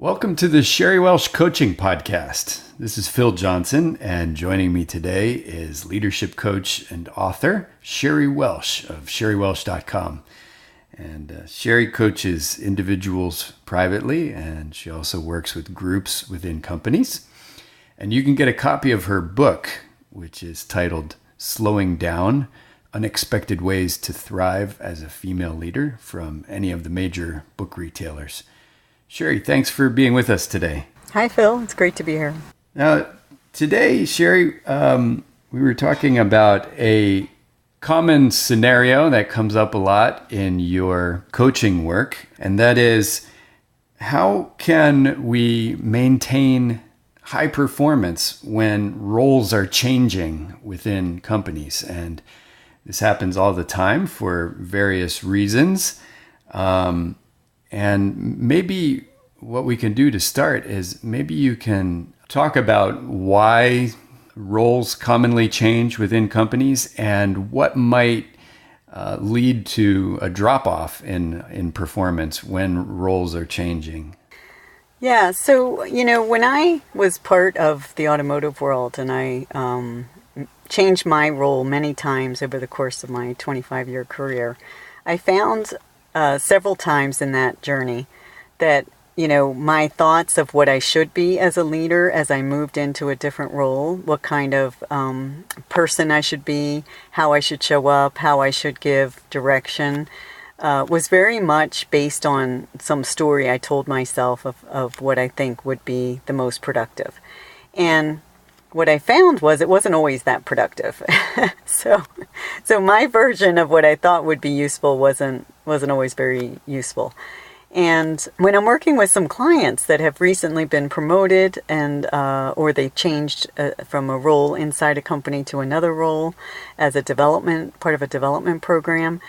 Welcome to the Sherry Welsh Coaching Podcast. This is Phil Johnson, and joining me today is leadership coach and author Sherry Welsh of sherrywelsh.com. And Sherry coaches individuals privately, and she also works with groups within companies. And you can get a copy of her book, which is titled Slowing Down: Unexpected Ways to Thrive as a Female Leader, from any of the major book retailers. Sherry, thanks for being with us today. Hi, Phil. It's great to be here. Now, today, Sherry, we were talking about a common scenario that comes up a lot in your coaching work, and that is, how can we maintain high performance when roles are changing within companies? And this happens all the time for various reasons. And maybe what we can do to start is maybe you can talk about why roles commonly change within companies and what might lead to a drop-off in performance when roles are changing. Yeah, so, when I was part of the automotive world and I changed my role many times over the course of my 25-year career, I found several times in that journey that, my thoughts of what I should be as a leader as I moved into a different role, what kind of person I should be, how I should show up, how I should give direction, was very much based on some story I told myself of what I think would be the most productive. And what I found was it wasn't always that productive. So my version of what I thought would be useful wasn't always very useful. And when I'm working with some clients that have recently been promoted and or they changed from a role inside a company to another role as a part of a development program,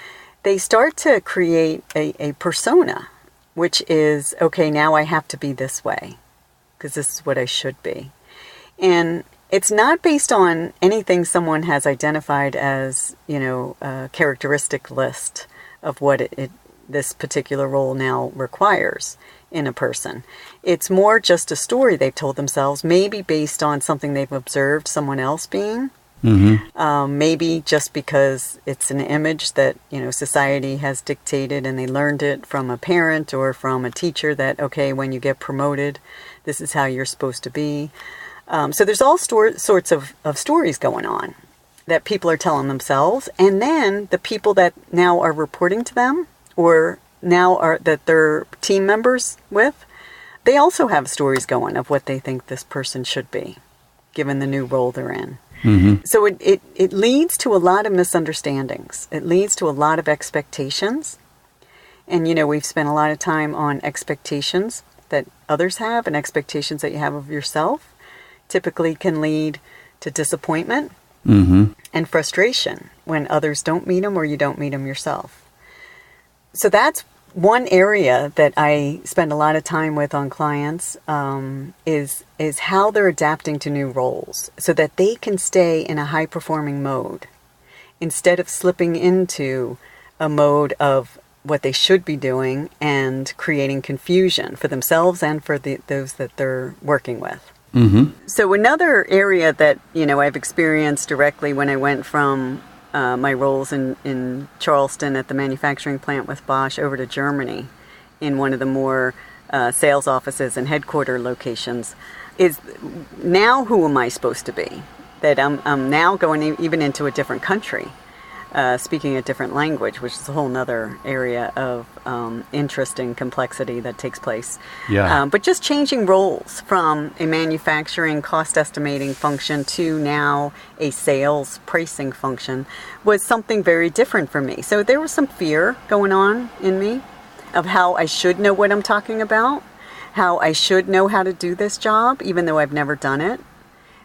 they start to create a persona, which is, okay, now I have to be this way because this is what I should be. And it's not based on anything someone has identified as, a characteristic list of what this particular role now requires in a person. It's more just a story they've told themselves, maybe based on something they've observed someone else being. Mm-hmm. Maybe just because it's an image that, society has dictated and they learned it from a parent or from a teacher that, okay, when you get promoted, this is how you're supposed to be. So there's all sorts of stories going on that people are telling themselves. And then the people that now are reporting to them or now that they're team members with, they also have stories going of what they think this person should be, given the new role they're in. Mm-hmm. So it leads to a lot of misunderstandings. It leads to a lot of expectations. And, we've spent a lot of time on expectations that others have and expectations that you have of yourself. Typically can lead to disappointment and frustration when others don't meet them or you don't meet them yourself. So that's one area that I spend a lot of time with on clients is how they're adapting to new roles so that they can stay in a high-performing mode instead of slipping into a mode of what they should be doing and creating confusion for themselves and for those that they're working with. Mm-hmm. So another area that, I've experienced directly when I went from my roles in Charleston at the manufacturing plant with Bosch over to Germany in one of the more sales offices and headquarter locations is now who am I supposed to be? That I'm now going even into a different country, speaking a different language, which is a whole nother area of interest and complexity that takes place. Yeah. But just changing roles from a manufacturing cost estimating function to now a sales pricing function was something very different for me. So there was some fear going on in me of how I should know what I'm talking about, how I should know how to do this job, even though I've never done it.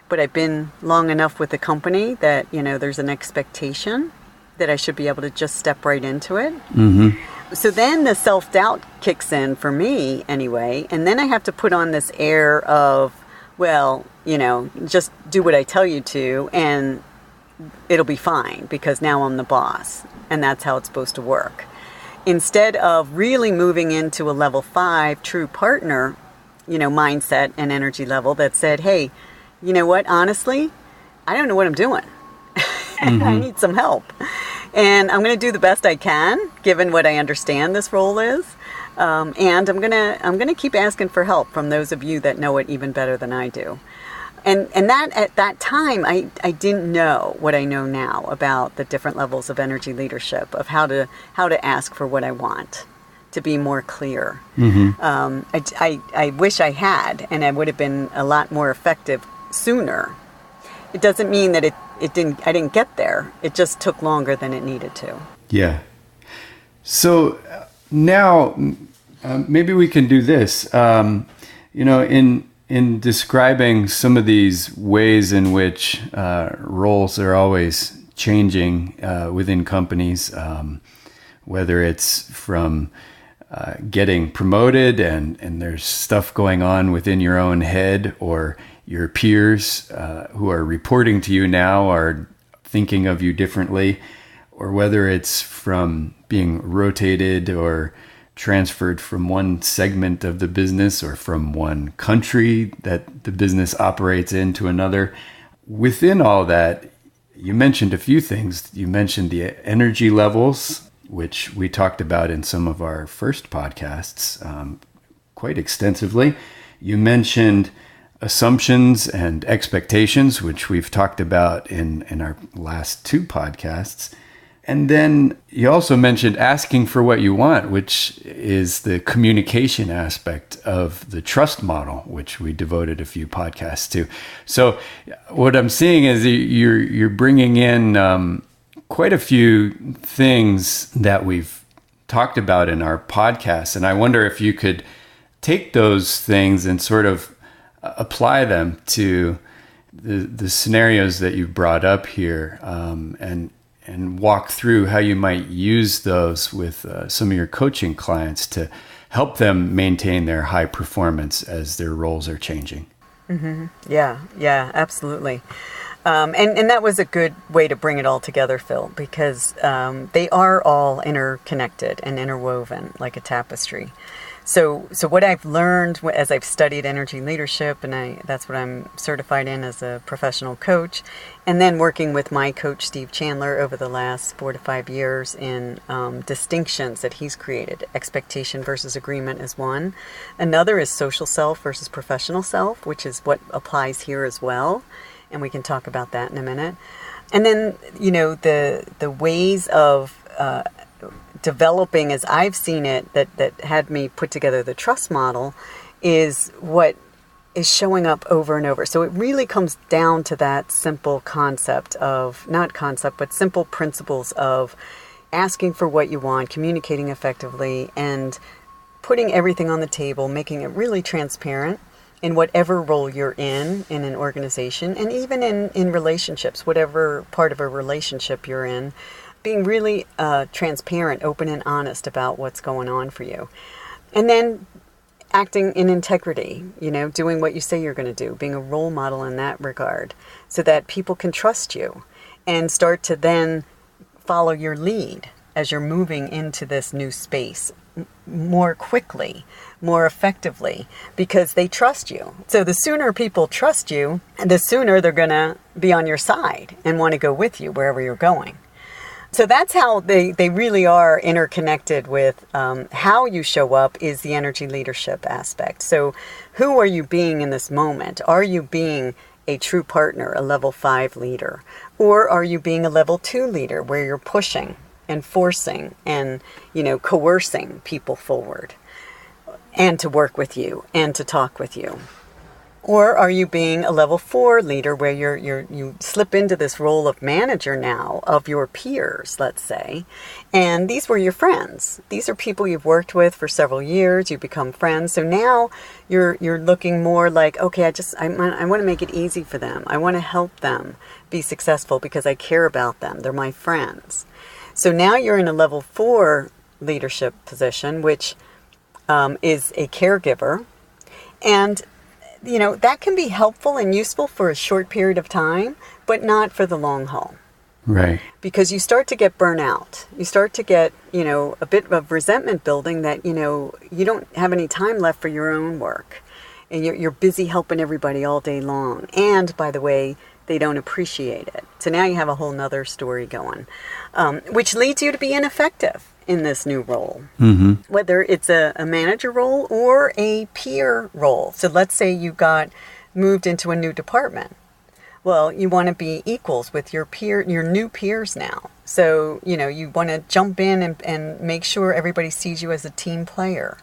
But I've been long enough with the company that, there's an expectation that I should be able to just step right into it. Mm-hmm. So then the self-doubt kicks in for me anyway, and then I have to put on this air of, well, just do what I tell you to, and it'll be fine because now I'm the boss, and that's how it's supposed to work. Instead of really moving into a level 5 true partner mindset and energy level that said, hey, you know what, honestly, I don't know what I'm doing. And I need some help. And I'm going to do the best I can, given what I understand this role is. And I'm gonna keep asking for help from those of you that know it even better than I do. And that at that time, I didn't know what I know now about the different levels of energy leadership, of how to ask for what I want, to be more clear. I wish I had, and I would have been a lot more effective sooner. It doesn't mean that I didn't get there. It just took longer than it needed to. Yeah. So now maybe we can do this. In describing some of these ways in which roles are always changing within companies, whether it's from getting promoted and there's stuff going on within your own head, or your peers who are reporting to you now are thinking of you differently, or whether it's from being rotated or transferred from one segment of the business or from one country that the business operates in to another. Within all that, you mentioned a few things. You mentioned the energy levels, which we talked about in some of our first podcasts quite extensively. You mentioned assumptions and expectations, which we've talked about in our last two podcasts. And then you also mentioned asking for what you want, which is the communication aspect of the trust model, which we devoted a few podcasts to. So what I'm seeing is you're bringing in quite a few things that we've talked about in our podcast. And I wonder if you could take those things and sort of apply them to the scenarios that you brought up here, and walk through how you might use those with some of your coaching clients to help them maintain their high performance as their roles are changing. Mm-hmm. Yeah, absolutely. And that was a good way to bring it all together, Phil, because they are all interconnected and interwoven like a tapestry. So what I've learned as I've studied energy leadership, and that's what I'm certified in as a professional coach, and then working with my coach, Steve Chandler, over the last 4 to 5 years in distinctions that he's created. Expectation versus agreement is one. Another is social self versus professional self, which is what applies here as well. And we can talk about that in a minute. And then, the ways of developing, as I've seen it, that had me put together the trust model, is what is showing up over and over. So it really comes down to that simple concept of, not concept, but simple principles of asking for what you want, communicating effectively, and putting everything on the table, making it really transparent in whatever role you're in an organization, and even in relationships, whatever part of a relationship you're in, being really transparent, open, and honest about what's going on for you. And then acting in integrity, doing what you say you're going to do, being a role model in that regard, so that people can trust you and start to then follow your lead as you're moving into this new space more quickly, more effectively, because they trust you. So the sooner people trust you, the sooner they're going to be on your side and want to go with you wherever you're going. So that's how they really are interconnected with how you show up is the energy leadership aspect. So who are you being in this moment? Are you being a true partner, a level 5 leader? Or are you being a level 2 leader where you're pushing and forcing and, coercing people forward and to work with you and to talk with you? Or are you being a level 4 leader where you slip into this role of manager now of your peers, let's say, and these were your friends. These are people you've worked with for several years. You become friends. So now you're looking more like, okay, I want to make it easy for them. I want to help them be successful because I care about them. They're my friends. So now you're in a level 4 leadership position, which is a caregiver, and that can be helpful and useful for a short period of time, but not for the long haul. Right. Because you start to get burnout. You start to get, a bit of resentment building that, you don't have any time left for your own work. and you're busy helping everybody all day long. And by the way, they don't appreciate it. So now you have a whole nother story going, which leads you to be ineffective in this new role, whether it's a manager role or a peer role. So let's say you got moved into a new department. Well, you want to be equals with your new peers now. So, you want to jump in and make sure everybody sees you as a team player.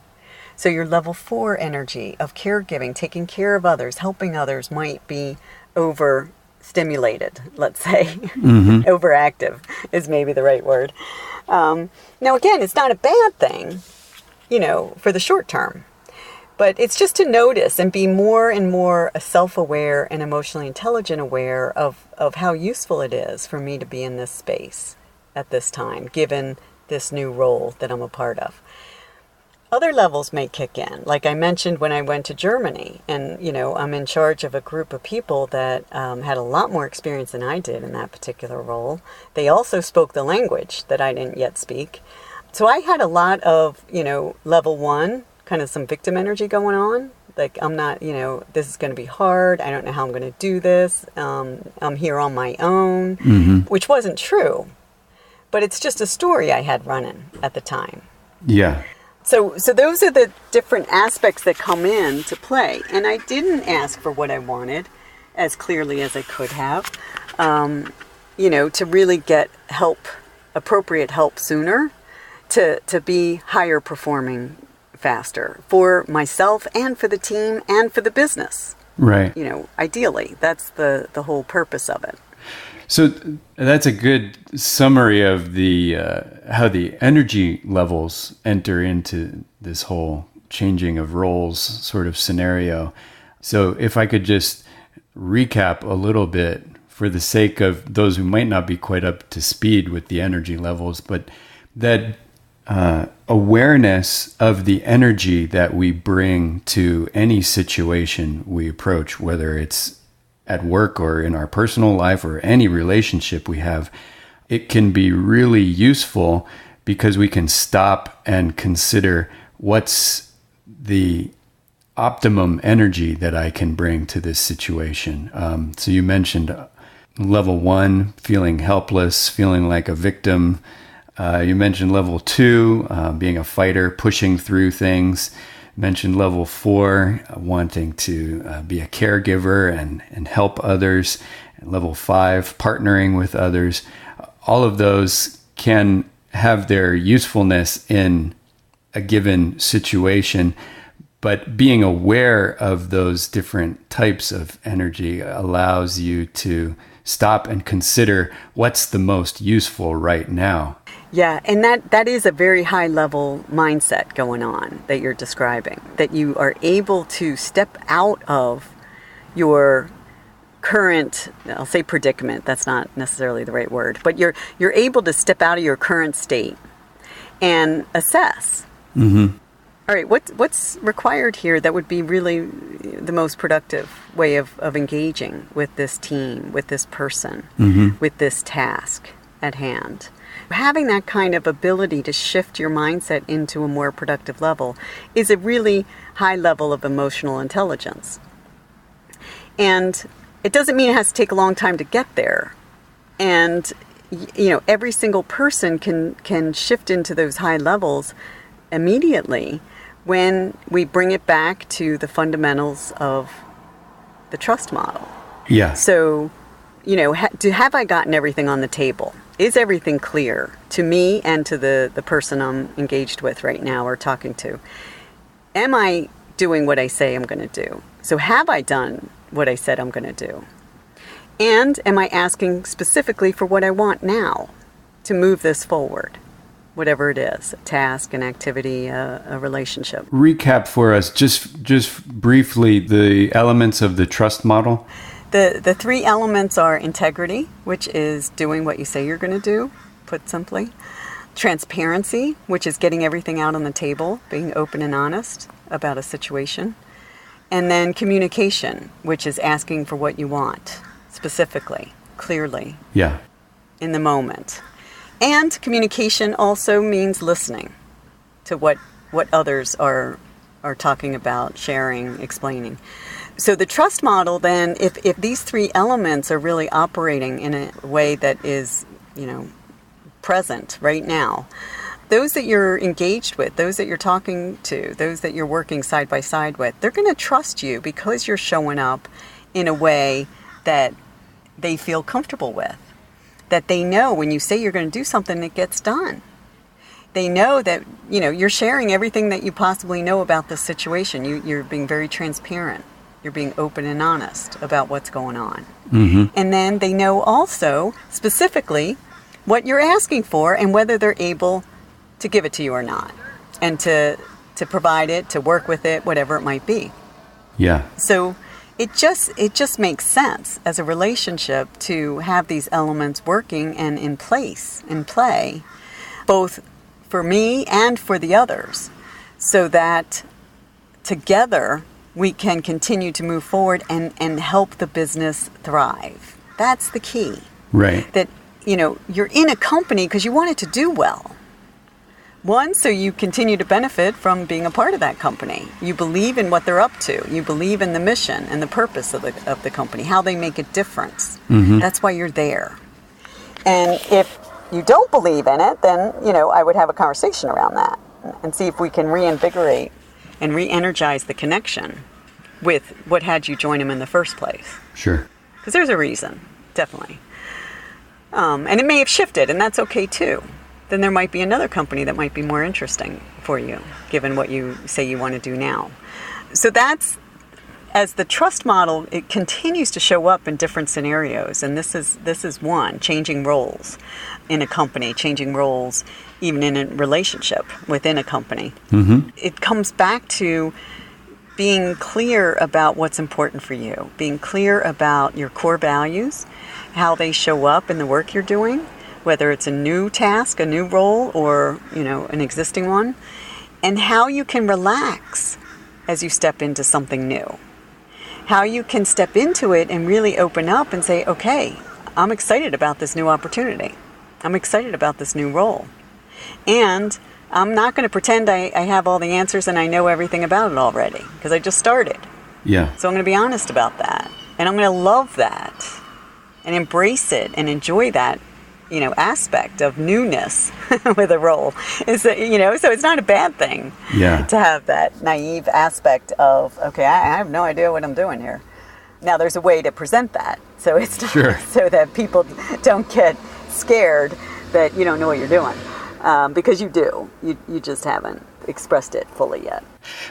So your level 4 energy of caregiving, taking care of others, helping others might be overstimulated, let's say. Overactive is maybe the right word. Now, again, it's not a bad thing, for the short term. But it's just to notice and be more and more self-aware and emotionally intelligent aware of how useful it is for me to be in this space at this time, given this new role that I'm a part of. Other levels may kick in. Like I mentioned when I went to Germany, and, I'm in charge of a group of people that had a lot more experience than I did in that particular role. They also spoke the language that I didn't yet speak. So I had a lot of, level 1, kind of some victim energy going on. Like, I'm not, this is going to be hard. I don't know how I'm going to do this. I'm here on my own, which wasn't true. But it's just a story I had running at the time. Yeah. So those are the different aspects that come in to play. And I didn't ask for what I wanted as clearly as I could have, to really get appropriate help sooner, to be higher performing faster for myself and for the team and for the business. Right. Ideally, that's the whole purpose of it. So that's a good summary of the how the energy levels enter into this whole changing of roles sort of scenario. So if I could just recap a little bit for the sake of those who might not be quite up to speed with the energy levels, but that awareness of the energy that we bring to any situation we approach, whether it's at work or in our personal life or any relationship we have, it can be really useful because we can stop and consider what's the optimum energy that I can bring to this situation. So you mentioned level 1, feeling helpless, feeling like a victim. You mentioned level 2, being a fighter, pushing through things. Mentioned level 4, wanting to be a caregiver and help others. And level 5, partnering with others. All of those can have their usefulness in a given situation, but being aware of those different types of energy allows you to stop and consider what's the most useful right now. Yeah, and that is a very high level mindset going on that you're describing, that you are able to step out of your current, I'll say predicament, that's not necessarily the right word, but you're able to step out of your current state and assess. All right, what's required here that would be really the most productive way of engaging with this team, with this person, with this task at hand? Having that kind of ability to shift your mindset into a more productive level is a really high level of emotional intelligence. And it doesn't mean it has to take a long time to get there. And, every single person can shift into those high levels immediately when we bring it back to the fundamentals of the trust model. Yeah. So, have I gotten everything on the table? Is everything clear to me and to the person I'm engaged with right now or talking to? Am I doing what I say I'm going to do? So have I done what I said I'm going to do? And am I asking specifically for what I want now to move this forward? Whatever it is, a task, an activity, a relationship. Recap for us, just briefly, the elements of the trust model. The 3 elements are integrity, which is doing what you say you're going to do, put simply. Transparency, which is getting everything out on the table, being open and honest about a situation. And then communication, which is asking for what you want, specifically, clearly, in the moment. And communication also means listening to what others are are talking about, sharing, explaining. So the trust model then, if these three elements are really operating in a way that is, present right now, those that you're engaged with, those that you're talking to, those that you're working side by side with, they're going to trust you because you're showing up in a way that they feel comfortable with, that they know when you say you're going to do something, it gets done. They know that, you're sharing everything that you possibly know about this situation. You're being very transparent. You're being open and honest about what's going on. Mm-hmm. And then they know also specifically what you're asking for and whether they're able to give it to you or not, and to provide it, to work with it, whatever it might be. Yeah. So it just makes sense as a relationship to have these elements working and in play, both for me and for the others, so that together we can continue to move forward and help the business thrive. That's the key. Right. That, you're in a company because you want it to do well. One, so you continue to benefit from being a part of that company. You believe in what they're up to. You believe in the mission and the purpose of the company, how they make a difference. Mm-hmm. That's why you're there. And if you don't believe in it, then, I would have a conversation around that and see if we can reinvigorate and re-energize the connection with what had you join them in the first place. Sure. Because there's a reason, definitely. And it may have shifted, and that's okay too. Then there might be another company that might be more interesting for you, given what you say you want to do now. So that's, as the trust model, it continues to show up in different scenarios. And this is one, changing roles in a company, changing roles even in a relationship within a company. Mm-hmm. It comes back to being clear about what's important for you, being clear about your core values, how they show up in the work you're doing, whether it's a new task, a new role, or, an existing one, and how you can relax as you step into something new. How you can step into it and really open up and say, okay, I'm excited about this new opportunity. I'm excited about this new role. And I'm not going to pretend I have all the answers and I know everything about it already, because I just started. Yeah. So I'm going to be honest about that. And I'm going to love that and embrace it and enjoy that, aspect of newness with a role. Is that, so it's not a bad thing to have that naive aspect of, okay, I have no idea what I'm doing here. Now there's a way to present that. So it's not so that people don't get scared that you don't know what you're doing. Because you do. You just haven't expressed it fully yet.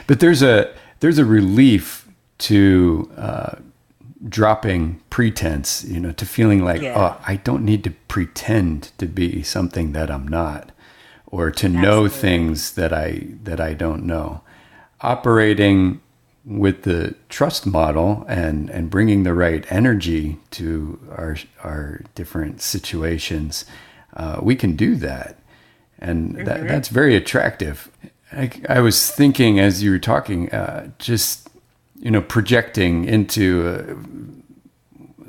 But there's a relief to dropping pretense, to feeling like, oh, I don't need to pretend to be something that I'm not, or to know things that I don't know. Operating with the trust model and bringing the right energy to our different situations, we can do that. And that's very attractive. I was thinking as you were talking, just, projecting into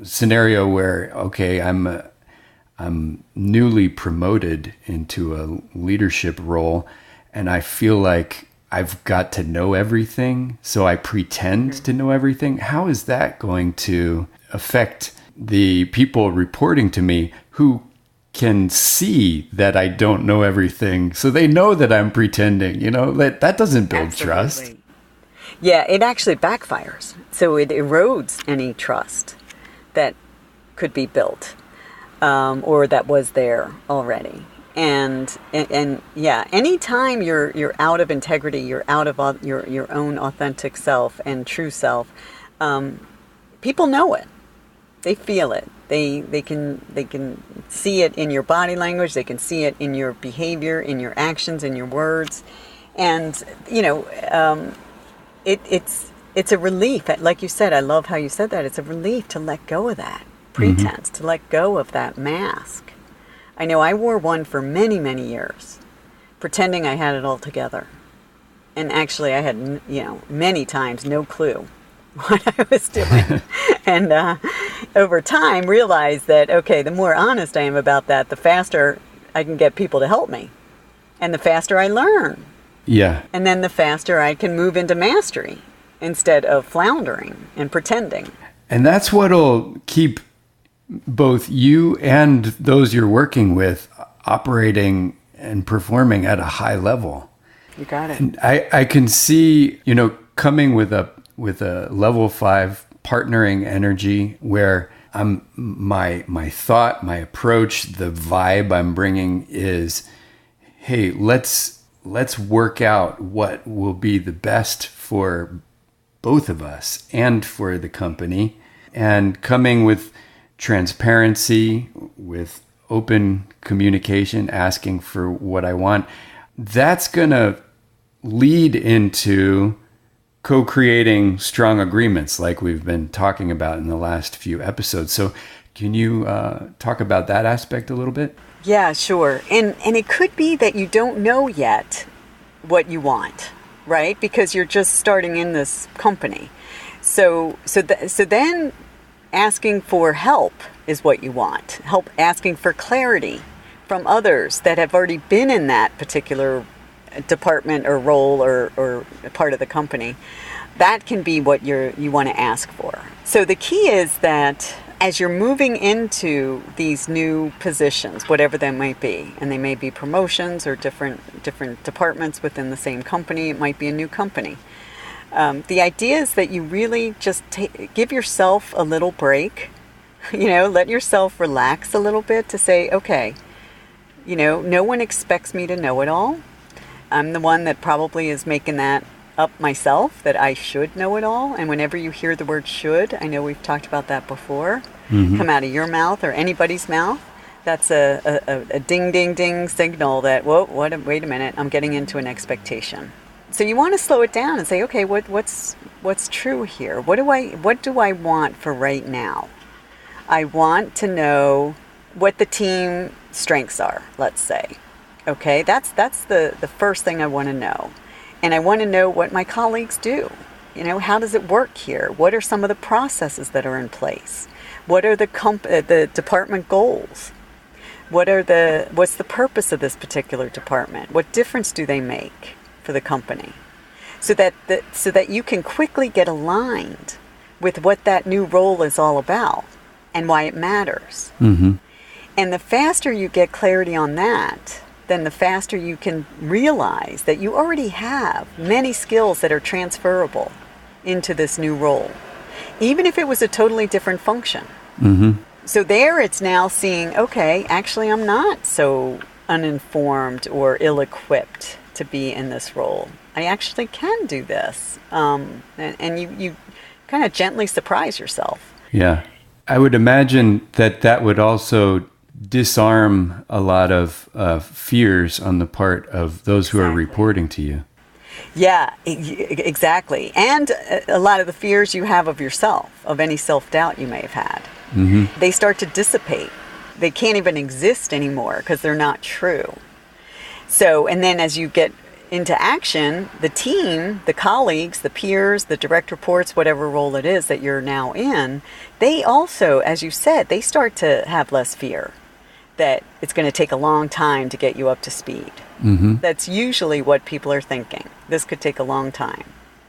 a scenario where, okay, I'm newly promoted into a leadership role, and I feel like I've got to know everything, so I pretend to know everything. How is that going to affect the people reporting to me who can see that I don't know everything, so they know that I'm pretending? That doesn't build trust. Yeah, it actually backfires. So it erodes any trust that could be built, or that was there already. And yeah, anytime you're out of integrity, you're out of your own authentic self and true self, people know it. They feel it. They can see it in your body language. They can see it in your behavior, in your actions, in your words, and it's a relief. Like you said, I love how you said that. It's a relief to let go of that pretense, to let go of that mask. I know I wore one for many, many years, pretending I had it all together, and actually I had many times no clue what I was doing. And over time realized that, okay, the more honest I am about that, the faster I can get people to help me. And the faster I learn Yeah. And then the faster I can move into mastery instead of floundering and pretending. And that's what'll keep both you and those you're working with operating and performing at a high level. You got it. And I can see, coming with a level 5 partnering energy where my thought, my approach, the vibe I'm bringing is, hey, let's work out what will be the best for both of us and for the company, and coming with transparency, with open communication, asking for what I want. That's going to lead into co-creating strong agreements like we've been talking about in the last few episodes. So can you talk about that aspect a little bit? Yeah, sure. And it could be that you don't know yet what you want, right? Because you're just starting in this company. So then asking for help is what you want. Help, asking for clarity from others that have already been in that particular department or role or part of the company. That can be what you want to ask for. So the key is that as you're moving into these new positions, whatever they might be, and they may be promotions or different departments within the same company, it might be a new company. The idea is that you really just give yourself a little break, let yourself relax a little bit to say, okay, no one expects me to know it all. I'm the one that probably is making that up myself, that I should know it all. And whenever you hear the word should, I know we've talked about that before, come out of your mouth or anybody's mouth, that's a ding, ding, ding signal that, wait a minute, I'm getting into an expectation. So you want to slow it down and say, okay, what's true here? What do I want for right now? I want to know what the team strengths are, let's say. Okay, that's the first thing I want to know. And I want to know what my colleagues do. How does it work here? What are some of the processes that are in place? What are the department goals? What's the purpose of this particular department? What difference do they make for the company? So that you can quickly get aligned with what that new role is all about and why it matters. Mm-hmm. And the faster you get clarity on that, then the faster you can realize that you already have many skills that are transferable into this new role, even if it was a totally different function. Mm-hmm. So there it's now seeing, okay, actually I'm not so uninformed or ill-equipped to be in this role. I actually can do this. And you kind of gently surprise yourself. Yeah. I would imagine that would also disarm a lot of fears on the part of those who are reporting to you. Yeah, exactly. And a lot of the fears you have of yourself, of any self-doubt you may have had, they start to dissipate. They can't even exist anymore because they're not true. So, and then as you get into action, the team, the colleagues, the peers, the direct reports, whatever role it is that you're now in, they also, as you said, they start to have less fear that it's going to take a long time to get you up to speed. Mm-hmm. That's usually what people are thinking. This could take a long time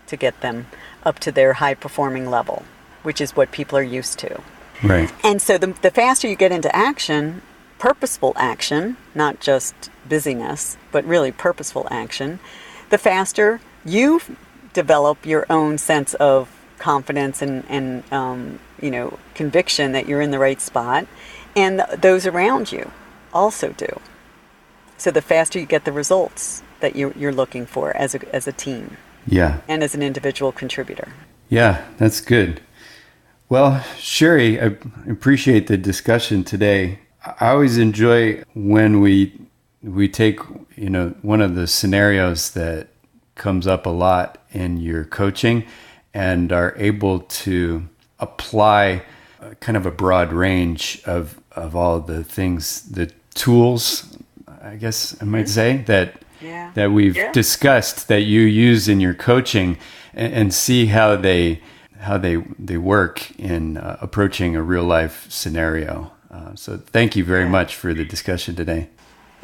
to get them up to their high-performing level, which is what people are used to. Right. And so the faster you get into action, purposeful action, not just busyness, but really purposeful action, the faster you develop your own sense of confidence and conviction that you're in the right spot, and those around you also do. So the faster you get the results that you're looking for as a team. Yeah. And as an individual contributor. Yeah, that's good. Well, Sherry, I appreciate the discussion today. I always enjoy when we take, one of the scenarios that comes up a lot in your coaching and are able to apply kind of a broad range of all the things, the tools, I guess I might say, that we've discussed that you use in your coaching, and see how they work in approaching a real life scenario. So thank you very much for the discussion today.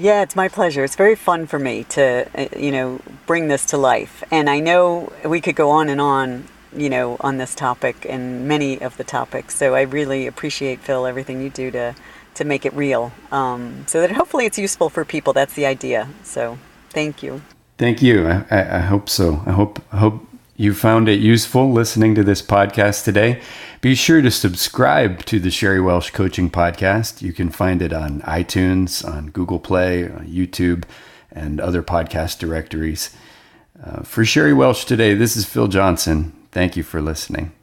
Yeah, it's my pleasure. It's very fun for me to, bring this to life. And I know we could go on and on, on this topic and many of the topics. So I really appreciate, Phil, everything you do to make it real, so that hopefully it's useful for people. That's the idea. So thank you. Thank you. I hope so. I hope you found it useful listening to this podcast today. Be sure to subscribe to the Sherry Welsh Coaching Podcast. You can find it on iTunes, on Google Play, on YouTube, and other podcast directories. For Sherry Welsh today, this is Phil Johnson. Thank you for listening.